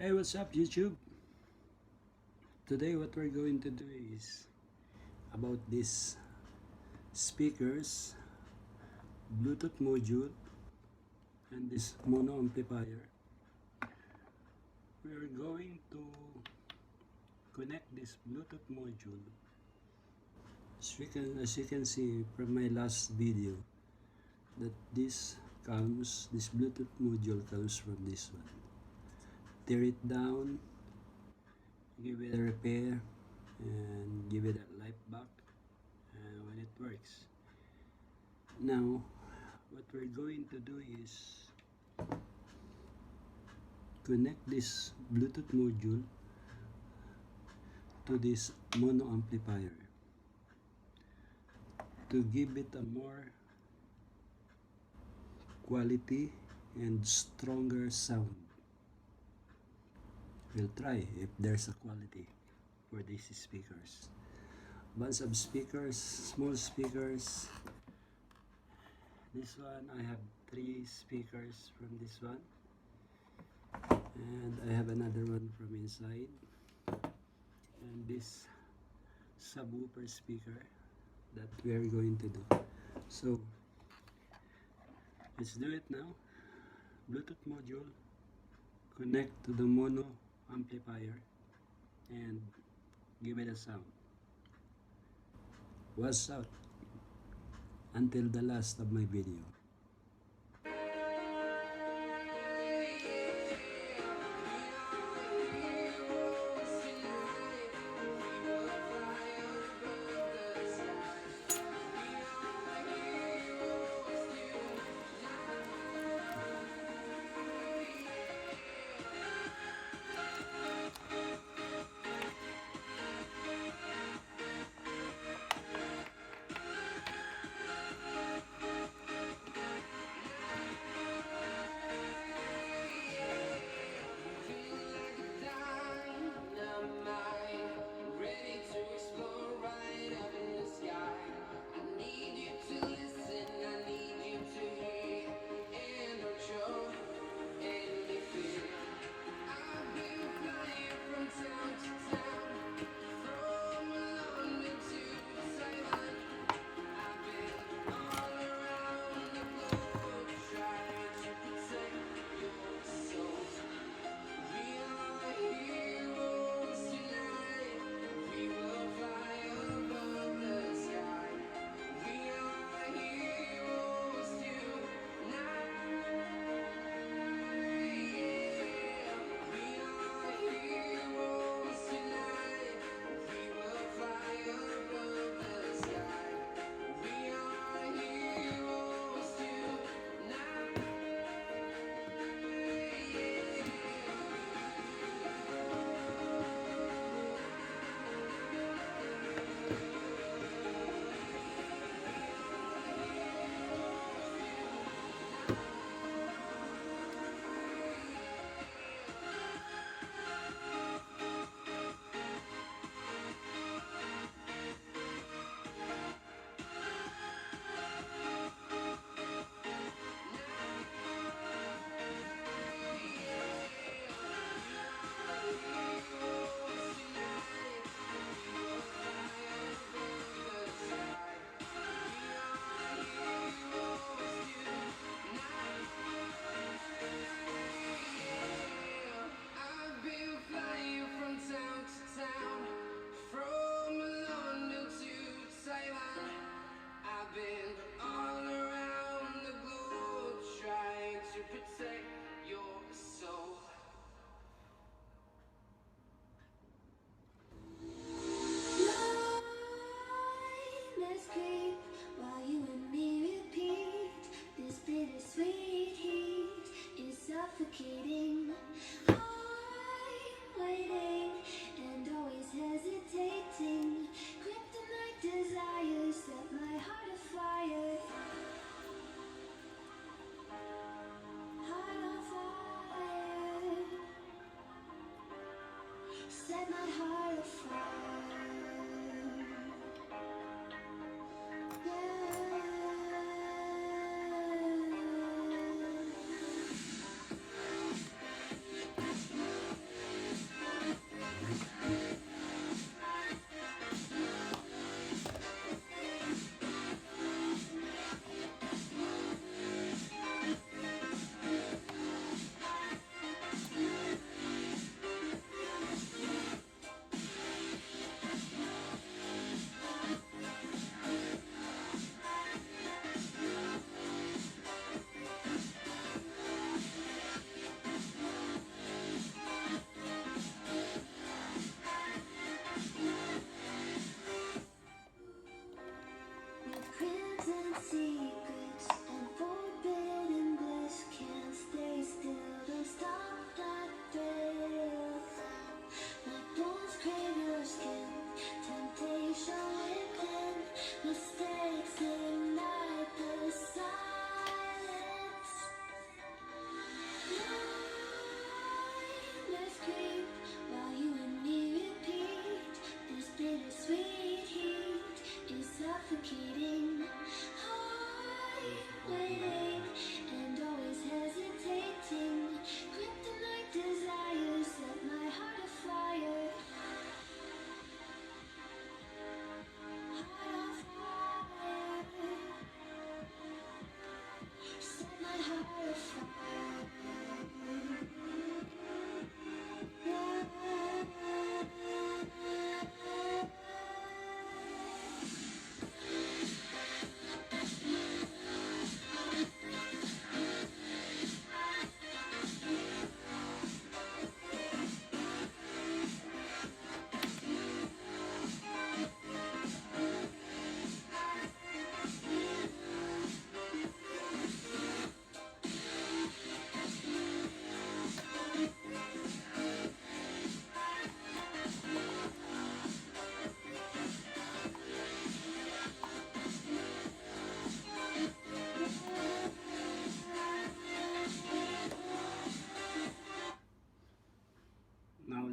Hey, what's up YouTube? Today what we're going to do is about these speakers, Bluetooth module, and this mono amplifier. We're going to connect this Bluetooth module. As you can see from my last video, that this Bluetooth module comes from this one. Tear it down, give it a repair, and give it a life back when it works. Now what we're going to do is connect this Bluetooth module to this mono amplifier to give it a more quality and stronger sound. We'll try if there's a quality for these speakers. Bunch of speakers, small speakers. This one, I have 3 speakers from this one, and I have another one from inside, and this subwoofer speaker that we are going to do. So let's do it now. Bluetooth module, connect to the mono amplifier, and give it a sound. Watch out until the last of my video. Suffocating, I'm waiting and always hesitating. Kryptonite desires set my heart afire. Heart on fire. Set my heart afire.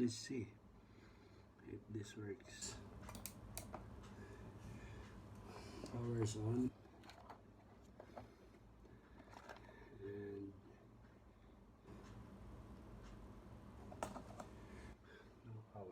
let's see if this works. Power's on, and no power.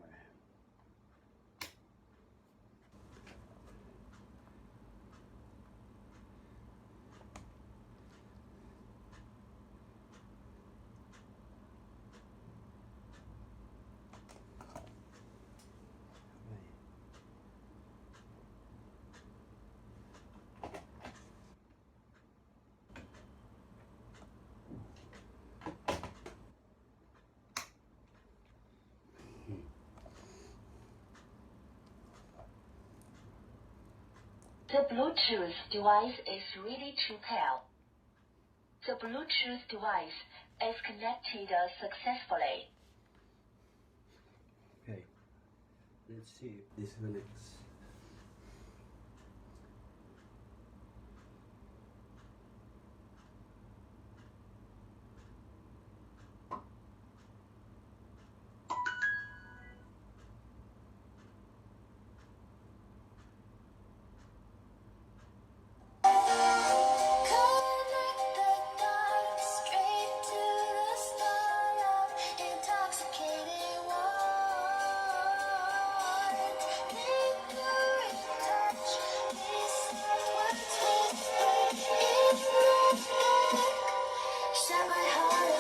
The Bluetooth device is ready to pair. The Bluetooth device is connected successfully. Okay, let's see if this connects. Connect the dots straight to the start of intoxicating words. Linger in touch, these words whispered in the dark. Set my heart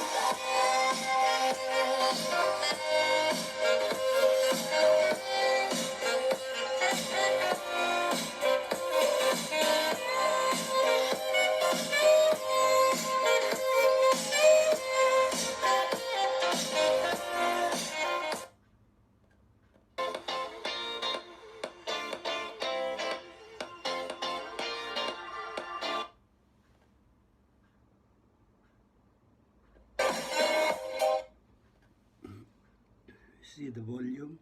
See the volume?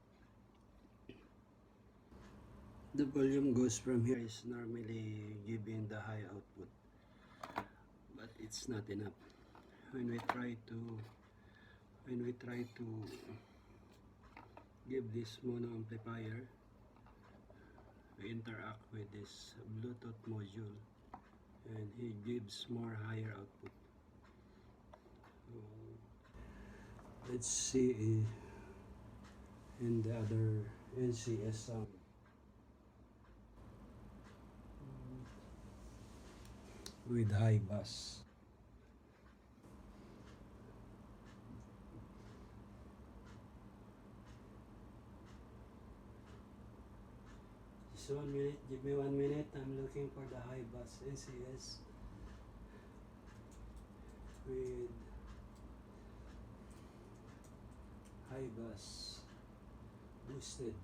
The volume goes from here is normally giving the high output, but it's not enough. When we try to give this mono amplifier, we interact with this Bluetooth module, and it gives more higher output. So, let's see in the other NCS sound. With high bass. Just 1 minute, give me 1 minute. I'm looking for the high bass NCS with high bass boosted.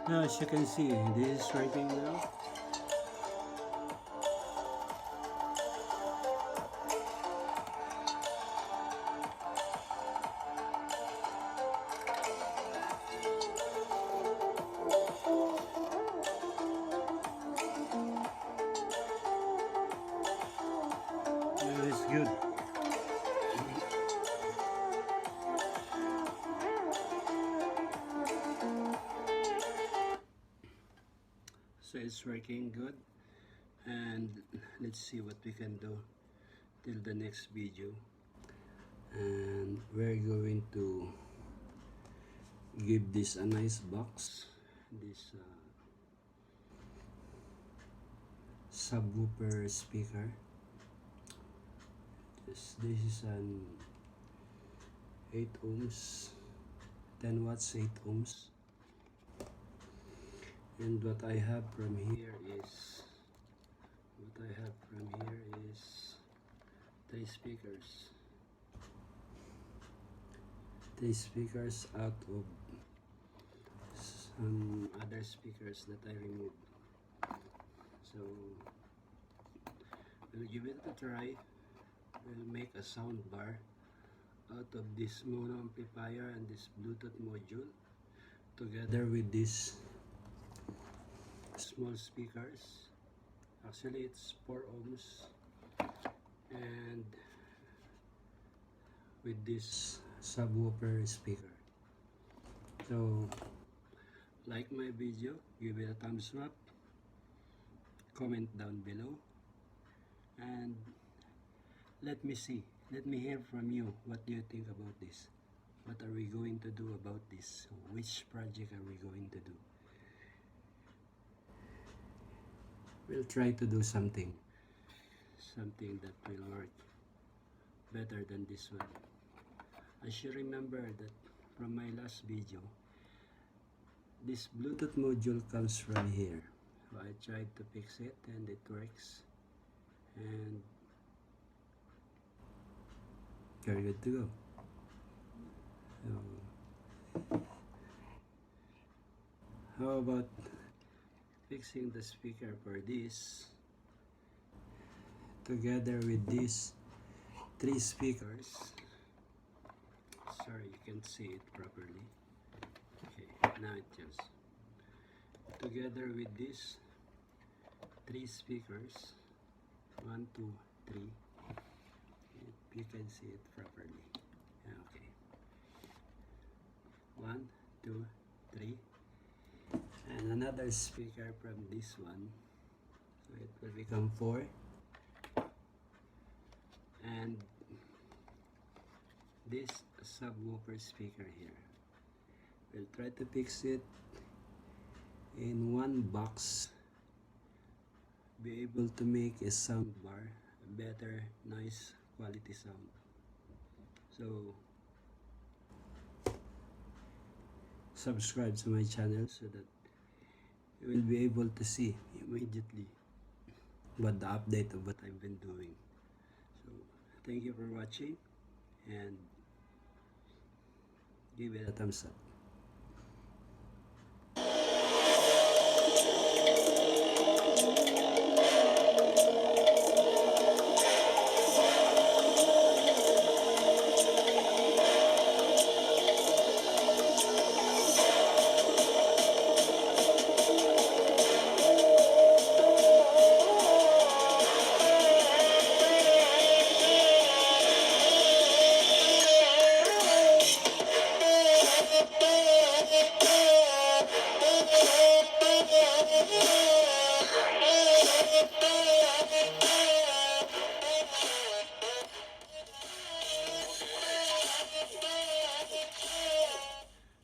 Now, as you can see, this is working now. Now it's good. So it's working good, and let's see what we can do till the next video. And we're going to give this a nice box, this subwoofer speaker. This is an 8 ohms, 10 watts, 8 ohms. And what I have from here is three speakers out of some other speakers that I removed. So we'll give it a try. We'll make a sound bar out of this mono amplifier and this Bluetooth module together with these small speakers. Actually it's 4 ohms, and with this subwoofer speaker. So like my video, give it a thumbs up, comment down below, and let me hear from you. What do you think about this? What are we going to do about this? Which project are we going to do? We'll try to do something that will work better than this one. As you remember that from my last video, this Bluetooth module comes from here. So I tried to fix it and it works, and you're good to go. So, how about fixing the speaker for this together with these 3 speakers? Sorry, you can't see it properly. Okay, now it just together with these 3 speakers, 1, 2, 3. If you can see it properly. Okay, 1, 2, 3, and another speaker from this one, so it will become 4, and this subwoofer speaker here. We'll try to fix it in one box, be able to make a sound bar, a better noise quality sound. So subscribe to my channel so that you will be able to see immediately what the update of what I've been doing. So thank you for watching, and give it a thumbs up.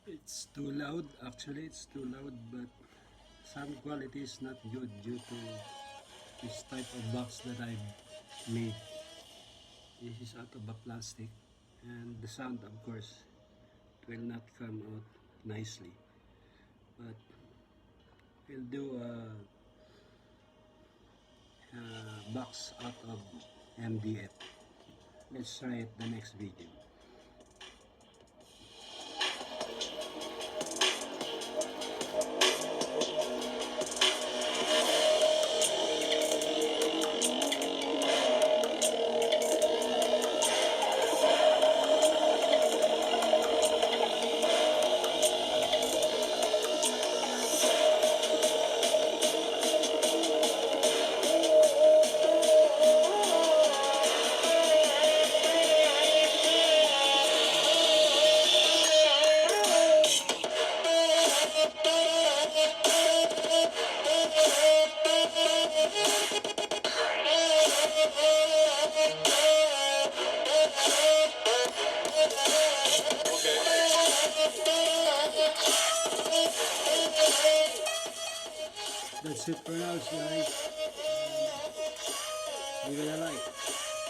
It's too loud, actually it's too loud, but sound quality is not good due to this type of box that I've made. This is out of a plastic, and the sound of course will not come out nicely, but we'll do a box out of MDF. Let's try it the next video. That's it for now, guys. Give it a like.